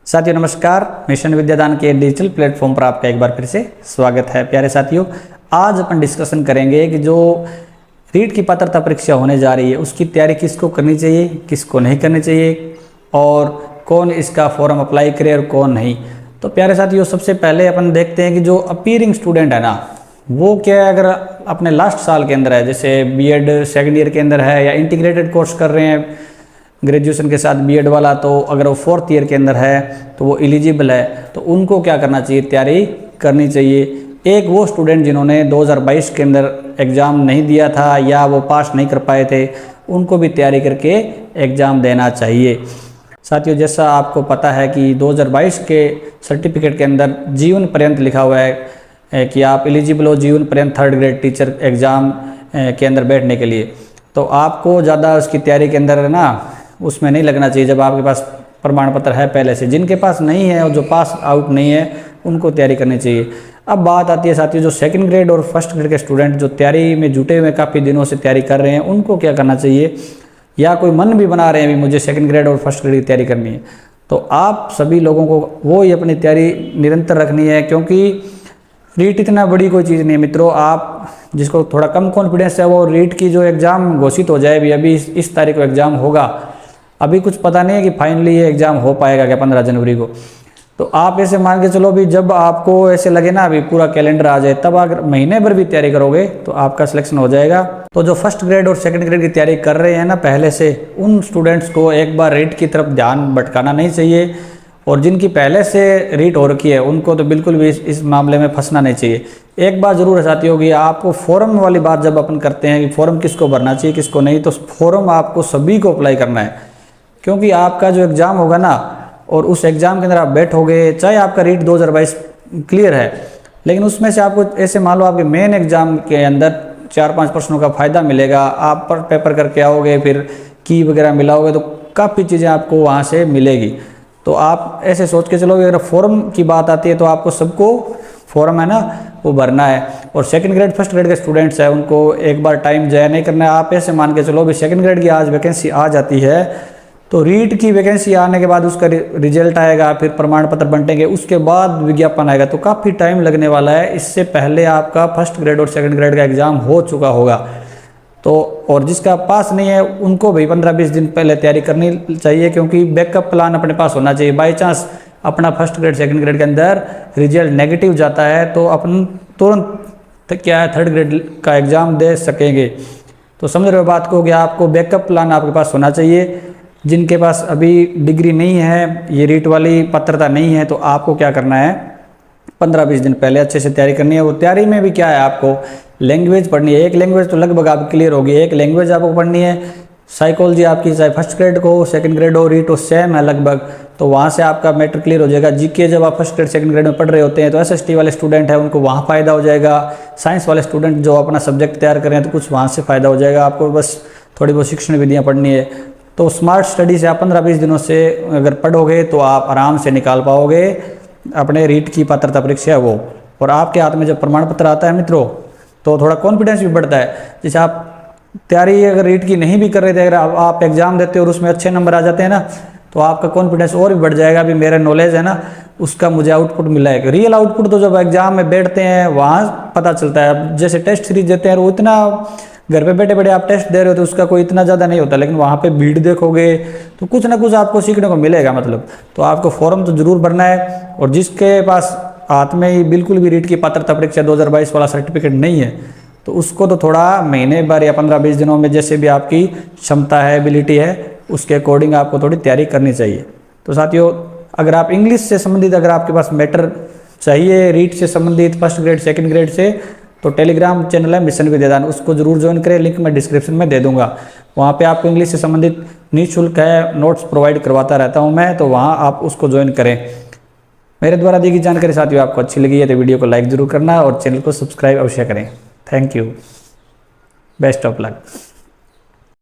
साथियों नमस्कार, मिशन विद्यादान के डिजिटल प्लेटफॉर्म पर आपका एक बार फिर से स्वागत है। प्यारे साथियों, आज अपन डिस्कशन करेंगे कि जो रीट की पात्रता परीक्षा होने जा रही है उसकी तैयारी किसको करनी चाहिए, किसको नहीं करनी चाहिए और कौन इसका फॉर्म अप्लाई करे और कौन नहीं। तो प्यारे साथियों, सबसे पहले अपन देखते हैं कि जो अपीयरिंग स्टूडेंट है ना, वो क्या है, अगर अपने लास्ट साल के अंदर है, जैसे बीएड सेकेंड ईयर के अंदर है या इंटीग्रेटेड कोर्स कर रहे हैं ग्रेजुएशन के साथ बीएड वाला, तो अगर वो फोर्थ ईयर के अंदर है तो वो एलिजिबल है। तो उनको क्या करना चाहिए, तैयारी करनी चाहिए। एक वो स्टूडेंट जिन्होंने 2022 के अंदर एग्ज़ाम नहीं दिया था या वो पास नहीं कर पाए थे, उनको भी तैयारी करके एग्ज़ाम देना चाहिए। साथियों, जैसा आपको पता है कि 2022 के सर्टिफिकेट के अंदर जीवन पर्यंत लिखा हुआ है कि आप एलिजिबल हो जीवन पर्यंत थर्ड ग्रेड टीचर एग्ज़ाम के अंदर बैठने के लिए। तो आपको ज़्यादा उसकी तैयारी के अंदर ना उसमें नहीं लगना चाहिए जब आपके पास प्रमाण पत्र है पहले से। जिनके पास नहीं है और जो पास आउट नहीं है उनको तैयारी करनी चाहिए। अब बात आती है साथियों, जो सेकंड ग्रेड और फर्स्ट ग्रेड के स्टूडेंट जो तैयारी में जुटे हुए काफ़ी दिनों से तैयारी कर रहे हैं, उनको क्या करना चाहिए, या कोई मन भी बना रहे हैं भी मुझे सेकंड ग्रेड और फर्स्ट ग्रेड की तैयारी करनी है, तो आप सभी लोगों को वो ही अपनी तैयारी निरंतर रखनी है, क्योंकि रीट इतना बड़ी कोई चीज़ नहीं है मित्रों। आप जिसको थोड़ा कम कॉन्फिडेंस है वो रीट की जो एग्ज़ाम घोषित हो जाए भी, अभी इस तारीख को एग्ज़ाम होगा, अभी कुछ पता नहीं है कि फाइनली ये एग्ज़ाम हो पाएगा क्या 15 जनवरी को। तो आप ऐसे मान के चलो भी, जब आपको ऐसे लगे ना अभी पूरा कैलेंडर आ जाए, तब अगर महीने भर भी तैयारी करोगे तो आपका सिलेक्शन हो जाएगा। तो जो फर्स्ट ग्रेड और सेकंड ग्रेड की तैयारी कर रहे हैं ना पहले से, उन स्टूडेंट्स को एक बार रीट की तरफ ध्यान भटकाना नहीं चाहिए, और जिनकी पहले से रीट हो रखी है उनको तो बिल्कुल भी इस मामले में फंसना नहीं चाहिए। एक बात जरूर है साथियों कि आपको फॉर्म वाली बात जब अपन करते हैं कि फॉर्म किसको भरना चाहिए किसको नहीं, तो फॉर्म आपको सभी को अप्लाई करना है, क्योंकि आपका जो एग्ज़ाम होगा ना और उस एग्ज़ाम के अंदर आप बैठोगे, चाहे आपका रीट 2022 क्लियर है, लेकिन उसमें से आपको ऐसे मान लो आपके मेन एग्ज़ाम के अंदर 4-5 प्रश्नों का फ़ायदा मिलेगा, आप पर पेपर करके आओगे, फिर की वगैरह मिलाओगे, तो काफ़ी चीज़ें आपको वहाँ से मिलेगी। तो आप ऐसे सोच के चलोगे। अगर फॉर्म की बात आती है तो आपको सबको फॉर्म है ना वो भरना है, और सेकंड ग्रेड फर्स्ट ग्रेड के स्टूडेंट्स हैं उनको एक बार टाइम ज़ाया नहीं करना है। आप ऐसे मान के चलो भी सेकंड ग्रेड की आज वैकेंसी आ जाती है, तो रीट की वैकेंसी आने के बाद उसका रिजल्ट आएगा, फिर प्रमाण पत्र बंटेंगे, उसके बाद विज्ञापन आएगा, तो काफ़ी टाइम लगने वाला है। इससे पहले आपका फर्स्ट ग्रेड और सेकंड ग्रेड का एग्ज़ाम हो चुका होगा। तो और जिसका पास नहीं है उनको भी 15-20 दिन पहले तैयारी करनी चाहिए, क्योंकि बैकअप प्लान अपने पास होना चाहिए। बाई चांस अपना फर्स्ट ग्रेड सेकंड ग्रेड के अंदर रिजल्ट नेगेटिव जाता है तो अपन तुरंत क्या है थर्ड ग्रेड का एग्ज़ाम दे सकेंगे। तो समझ रहे हो बात को कि आपको बैकअप प्लान आपके पास होना चाहिए। जिनके पास अभी डिग्री नहीं है, ये रीट वाली पात्रता नहीं है, तो आपको क्या करना है, 15-20 दिन पहले अच्छे से तैयारी करनी है। वो तैयारी में भी क्या है, आपको लैंग्वेज पढ़नी है। एक लैंग्वेज तो लगभग आप क्लियर होगी, एक लैंग्वेज आपको पढ़नी है। साइकोलॉजी आपकी चाहे फर्स्ट ग्रेड को सेकंड ग्रेड हो, रीट हो, सेम है लगभग, तो वहाँ से आपका मैटर क्लियर हो जाएगा। जीके जब आप फर्स्ट ग्रेड सेकंड ग्रेड में पढ़ रहे होते हैं तो एसएसटी वाले स्टूडेंट हैं उनको वहाँ फ़ायदा हो जाएगा। साइंस वाले स्टूडेंट जो अपना सब्जेक्ट तैयार कर रहे हैं तो कुछ वहाँ से फ़ायदा हो जाएगा। आपको बस थोड़ी बहुत शिक्षण विधियाँ पढ़नी है। तो स्मार्ट स्टडी से आप 15-20 दिनों से अगर पढ़ोगे तो आप आराम से निकाल पाओगे अपने रीट की पात्रता परीक्षा है वो। और आपके हाथ में जब प्रमाण पत्र आता है मित्रों, तो थोड़ा कॉन्फिडेंस भी बढ़ता है। जैसे आप तैयारी अगर रीट की नहीं भी कर रहे थे, अगर आप एग्ज़ाम देते हो और उसमें अच्छे नंबर आ जाते हैं ना, तो आपका कॉन्फिडेंस और भी बढ़ जाएगा। अभी मेरा नॉलेज है ना, उसका मुझे आउटपुट मिला है। रियल आउटपुट तो जब एग्ज़ाम में बैठते हैं वहाँ पता चलता है। जैसे टेस्ट सीरीज देते हैं वो इतना घर पे बैठे बैठे आप टेस्ट दे रहे हो तो उसका कोई इतना ज़्यादा नहीं होता, लेकिन वहाँ पे भीड़ देखोगे तो कुछ ना कुछ आपको सीखने को मिलेगा। मतलब तो आपको फॉर्म तो जरूर भरना है। और जिसके पास हाथ में ही बिल्कुल भी रीट की पात्रता परीक्षा 2022 वाला सर्टिफिकेट नहीं है, तो उसको तो थोड़ा महीने भर या 15-20 दिनों में जैसे भी आपकी क्षमता है, एबिलिटी है, उसके अकॉर्डिंग आपको थोड़ी तैयारी करनी चाहिए। तो साथियों, अगर आप इंग्लिश से संबंधित अगर आपके पास मैटर चाहिए रीट से संबंधित फर्स्ट ग्रेड सेकंड ग्रेड से, तो टेलीग्राम चैनल है मिशन विद्यादान, उसको जरूर ज्वाइन करें। लिंक मैं डिस्क्रिप्शन में दे दूंगा। वहाँ पे आपको इंग्लिश से संबंधित निःशुल्क है नोट्स प्रोवाइड करवाता रहता हूँ मैं, तो वहाँ आप उसको ज्वाइन करें। मेरे द्वारा दी गई जानकारी साथियों आपको अच्छी लगी है तो वीडियो को लाइक जरूर करना और चैनल को सब्सक्राइब अवश्य करें। Thank you, best of luck.